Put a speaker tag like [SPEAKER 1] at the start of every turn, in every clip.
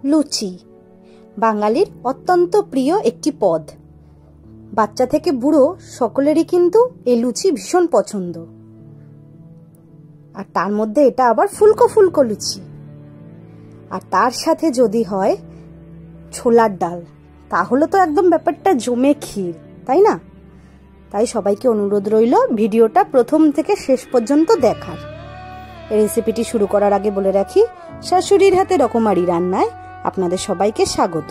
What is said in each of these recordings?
[SPEAKER 1] লুচি বাঙালির অত্যন্ত প্রিয় একটি পদ। বাচ্চা থেকে বুড়ো সকলেরই কিন্তু এই লুচি ভীষণ পছন্দ। আর তার মধ্যে এটা আবার ফুলকো ফুলকো লুচি, আর তার সাথে যদি হয় ছোলার ডাল, তাহলে তো একদম ব্যাপারটা জমে ক্ষীর, তাই না? তাই সবাইকে অনুরোধ রইল ভিডিওটা প্রথম থেকে শেষ পর্যন্ত দেখার। এই রেসিপিটি শুরু করার আগে বলে রাখি, শাশুড়ির হাতে রকমারি রান্নায় আপনাদের সবাইকে স্বাগত।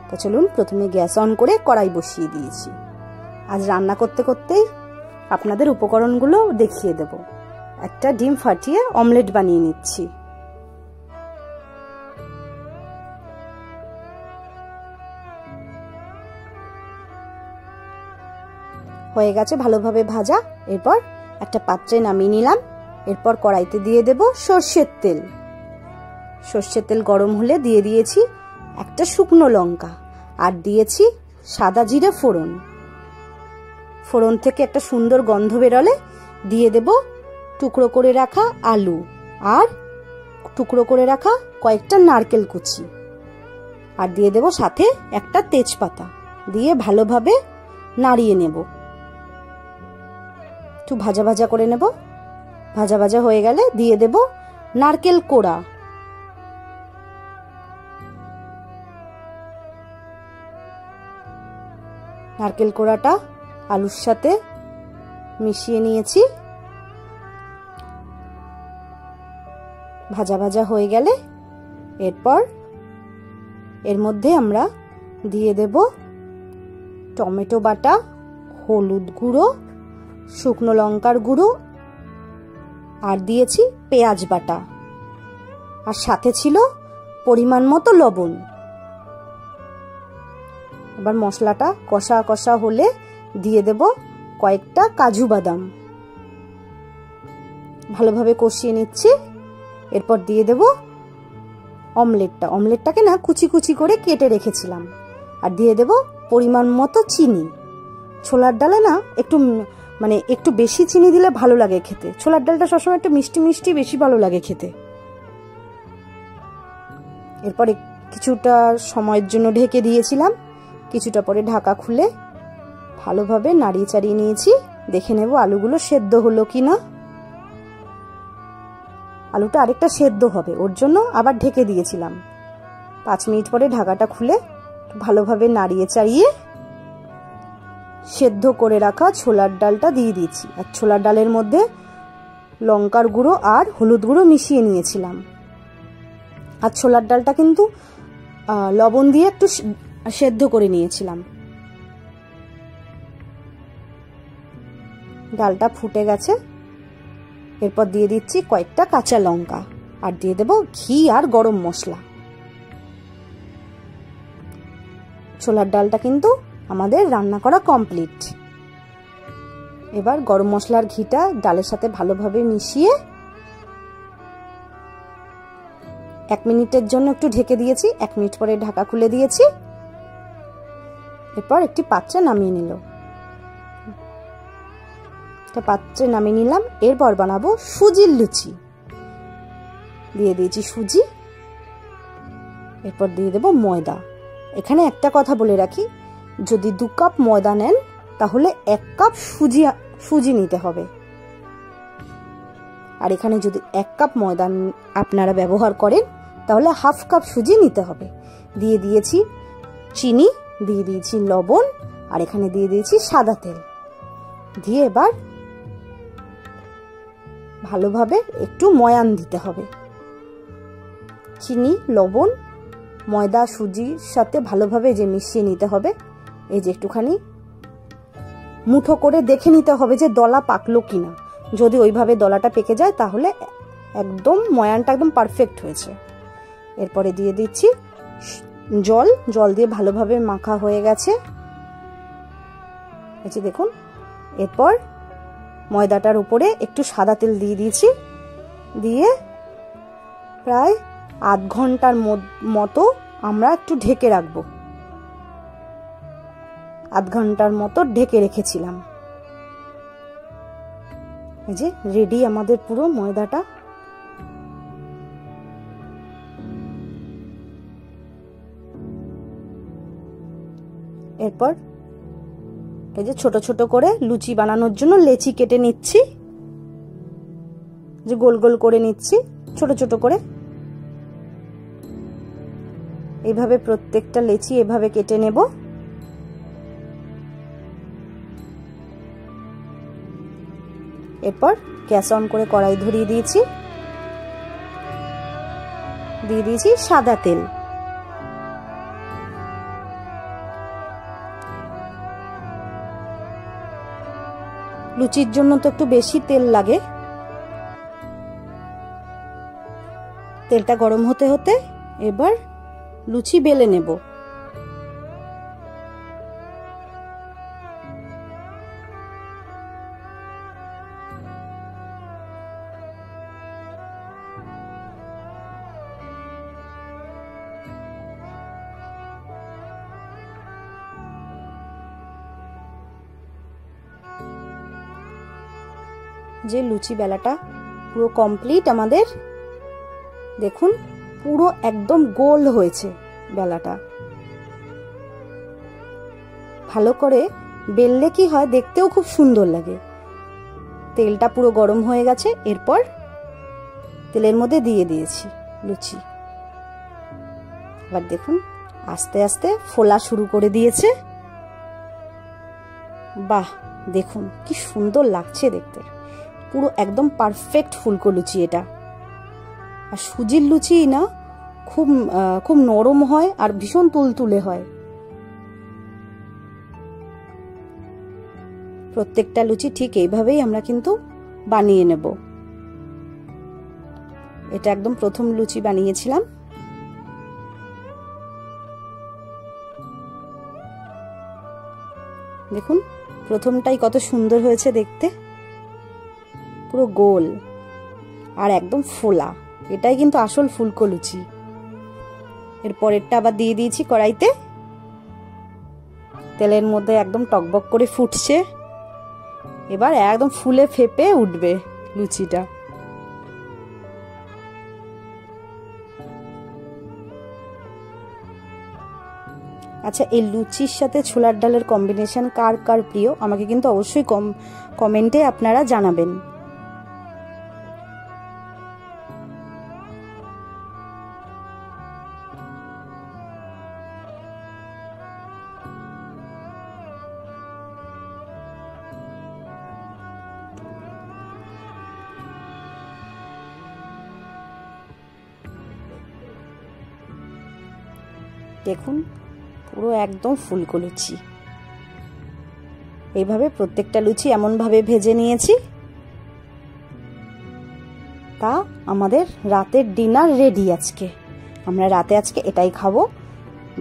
[SPEAKER 1] তো চলুন, প্রথমে গ্যাস অন করে কড়াই বসিয়ে দিয়েছি। আজ রান্না করতে করতেই আপনাদের উপকরণগুলো দেখিয়ে দেব। একটা ডিম ফাটিয়ে অমলেট বানিয়ে নিচ্ছি। হয়ে গেছে ভালোভাবে ভাজা। এরপর একটা পাত্রে নামিয়ে নিলাম। এরপর কড়াইতে দিয়ে দেব সর্ষের তেল। সর্ষের তেল গরম হলে দিয়ে দিয়েছি একটা শুকনো লঙ্কা, আর দিয়েছি সাদা জিরে ফোড়ন। ফোড়ন থেকে একটা সুন্দর গন্ধ বেরোলে দিয়ে দেব টুকরো করে রাখা আলু আর টুকরো করে রাখা কয়েকটা নারকেল কুচি, আর দিয়ে দেব সাথে একটা তেজপাতা। দিয়ে ভালোভাবে নাড়িয়ে নেব। একটু ভাজা ভাজা করে নেব। ভাজা ভাজা হয়ে গেলে দিয়ে দেব নারকেল কোড়া। নারকেল কোড়াটা আলুর সাথে মিশিয়ে নিয়েছি। ভাজা ভাজা হয়ে গেলে এরপর এর মধ্যে আমরা দিয়ে দেব টমেটো বাটা, হলুদ গুঁড়ো, শুকনো লঙ্কার গুঁড়ো, আর দিয়েছি পেঁয়াজ বাটা, আর সাথে ছিল পরিমাণ মতো লবণ। এবার মশলাটা কষা কষা হলে দিয়ে দেব কয়েকটা কাজু বাদাম। ভালোভাবে কষিয়ে নিচ্ছি। এরপর দিয়ে দেব অমলেটটাকে না কুচি কুচি করে কেটে রেখেছিলাম, আর দিয়ে দেব পরিমাণ মতো চিনি। ছোলার ডালে না একটু বেশি চিনি দিলে ভালো লাগে খেতে। ছোলার ডালটা সবসময় একটু মিষ্টি মিষ্টি বেশি ভালো লাগে খেতে। এরপর কিছুটা সময়ের জন্য ঢেকে দিয়েছিলাম। কিছুটা পরে ঢাকা খুলে ভালোভাবে নাড়িয়ে চাড়িয়ে নিয়েছি। দেখে নেব আলুগুলো সেদ্ধ হলো কিনা। আলুটা আরেকটা সেদ্ধ হবে, ওর জন্য আবার ঢেকে দিয়েছিলাম। 5 মিনিট পরে ঢাকাটা খুলে ভালোভাবে নাড়িয়ে চাড়িয়ে সেদ্ধ করে রাখা ছোলার ডালটা দিয়ে দিয়েছি। আর ছোলার ডালের মধ্যে লঙ্কার গুঁড়ো আর হলুদ গুঁড়ো মিশিয়ে নিয়েছিলাম। আর ছোলার ডালটা কিন্তু লবণ দিয়ে একটু সেদ্ধ করে নিয়েছিলাম। ডালটা ফুটে গেছে। এরপর দিয়ে দিচ্ছি কয়েকটা কাঁচা লঙ্কা, আর দিয়ে দেব ঘি আর গরম মশলা। ছোলার ডালটা কিন্তু আমাদের রান্না করা কমপ্লিট। এবার গরম মশলার ঘিটা ডালের সাথে ভালোভাবে মিশিয়ে 1 মিনিটের জন্য একটু ঢেকে দিয়েছি। 1 মিনিট পরে ঢাকা খুলে দিয়েছি। এরপর একটি পাত্রে নামিয়ে নিলাম। এরপর বানাবো সুজির লুচি। দিয়ে দিয়েছি সুজি। এরপর দিয়ে দেব ময়দা। এখানে একটা কথা বলে রাখি, যদি 2 কাপ ময়দা নেন তাহলে 1 কাপ সুজি নিতে হবে। আর এখানে যদি 1 কাপ ময়দা আপনারা ব্যবহার করেন তাহলে 1/2 কাপ সুজি নিতে হবে। দিয়ে দিয়েছি চিনি, দিয়ে দিয়েছি লবণ, আর এখানে দিয়ে দিয়েছি সাদা তেল। দিয়ে এবার ভালোভাবে একটু ময়ান দিতে হবে। চিনি, লবণ, ময়দা সুজির সাথে ভালোভাবে যে মিশিয়ে নিতে হবে। এই যে একটুখানি মুঠো করে দেখে নিতে হবে যে দলা পাকলো কিনা। যদি ওইভাবে দলাটা পেকে যায় তাহলে একদম ময়ানটা একদম পারফেক্ট হয়েছে। এরপরে দিয়ে দিচ্ছি জল দিয়ে ভালোভাবে মাখা হয়ে গেছে। এই যে দেখুন। এরপর ময়দাটার উপরে একটু সাদা তেল দিয়ে দিয়েছি। দিয়ে প্রায় আধ ঘন্টার মতো আমরা একটু ঢেকে রাখবো। আধ ঘন্টার মতো ঢেকে রেখেছিলাম। এই যে রেডি আমাদের পুরো ময়দাটা। এরপর এই যে ছোট ছোট করে লুচি বানানোর জন্য লেচি কেটে নিচ্ছি, যে গোল গোল করে নিচ্ছি ছোট ছোট করে। এইভাবে প্রত্যেকটা লেচি এভাবে কেটে নেব। এরপর গ্যাস অন করে কড়াই ধরিয়ে দিয়েছি, দিয়ে দিয়েছি সাদা তেল। লুচির জন্য তো একটু বেশি তেল লাগে। তেলটা গরম হতে হতে এবার লুচি বেলে নেব। যে লুচি বেলাটা পুরো কমপ্লিট আমাদের, দেখুন পুরো একদম গোল হয়েছে বেলাটা। ভালো করে বেললে কি হয়, দেখতেও খুব সুন্দর লাগে। তেলটা পুরো গরম হয়ে গেছে, এরপর তেলের মধ্যে দিয়ে দিয়েছি লুচি। এবার দেখুন আস্তে আস্তে ফোলা শুরু করে দিয়েছে। বাহ, দেখুন কি সুন্দর লাগছে দেখতে, পুরো একদম পারফেক্ট ফুলকো লুচি এটা। আর সুজির লুচি না খুব খুব নরম হয় আর ভীষণ তুলতুলে হয়। প্রত্যেকটা লুচি ঠিক এইভাবেই আমরা কিন্তু বানিয়ে নেব। এটা একদম প্রথম লুচি বানিয়েছিলাম। দেখুন প্রথমটাই কত সুন্দর হয়েছে দেখতে, পুরো গোল আর একদম ফোলা। এটাই কিন্তু আসল ফুলকো লুচি। এরপরেরটা আবার দিয়ে দিয়েছি কড়াইতে, তেলের মধ্যে একদম টকবক করে ফুটছে। এবার একদম ফুলে ফেপে উঠবে লুচিটা। আচ্ছা, এই লুচির সাথে ছোলার ডালের কম্বিনেশন কার কার প্রিয় আমাকে কিন্তু অবশ্যই কমেন্টে আপনারা জানাবেন। দেখুন পুরো একদম ফুলকো লুচি। এইভাবে প্রত্যেকটা লুচি এমনভাবে ভেজে নিয়েছি, তা আমাদের রাতের ডিনার রেডি। আজকে আমরা রাতে আজকে এটাই খাবো,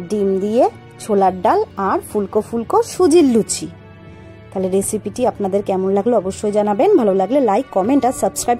[SPEAKER 1] ডিম দিয়ে ছোলার ডাল আর ফুলকো ফুলকো সুজির লুচি। তাহলে রেসিপিটি আপনাদের কেমন লাগলো অবশ্যই জানাবেন। ভালো লাগলে লাইক, কমেন্ট আর সাবস্ক্রাইব